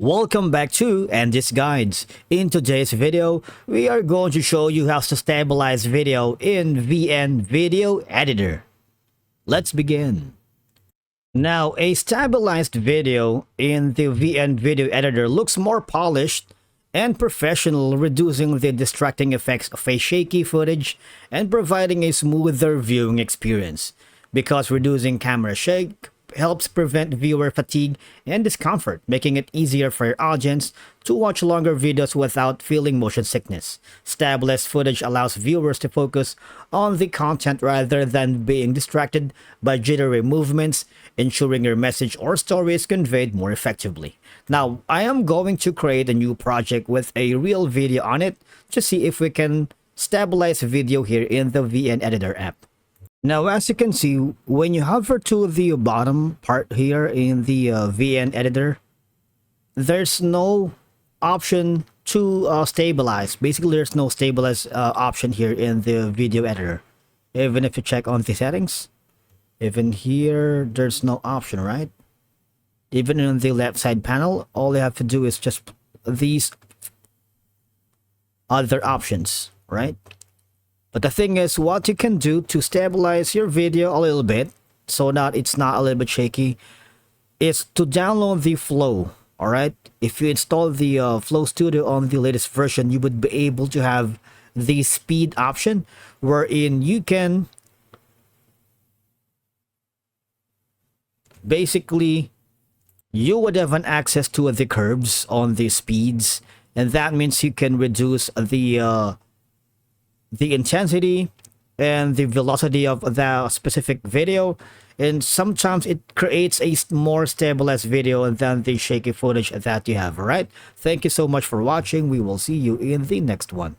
Welcome back to Andy's Guides. In today's video, we are going to show you how to stabilize video in VN Video Editor. Let's begin. Now, a stabilized video in the VN Video Editor looks more polished and professional, reducing the distracting effects of a shaky footage and providing a smoother viewing experience. Because reducing camera shake helps prevent viewer fatigue and discomfort, making it easier for your audience to watch longer videos without feeling motion sickness. Stabilized footage allows viewers to focus on the content rather than being distracted by jittery movements, ensuring your message or story is conveyed more effectively. Now, I am going to create a new project with a real video on it to see if we can stabilize video here in the VN Editor app. Now, as you can see, when you hover to the bottom part here in the VN Editor, there's no option to stabilize. Basically, there's no stabilize option here in the video editor. Even if you check on the settings, even here, there's no option, right? Even in the left side panel, all you have to do is just these other options, right? But the thing is, what you can do to stabilize your video a little bit so that it's not a little bit shaky is to download the Flow. All right, if you install the Flow Studio on the latest version, you would be able to have the speed option wherein you can basically you would have an access to the curves on the speeds, and that means you can reduce the intensity and the velocity of the specific video, and sometimes it creates a more stabilized video than the shaky footage that you have. All right, thank you so much for watching. We will see you in the next one.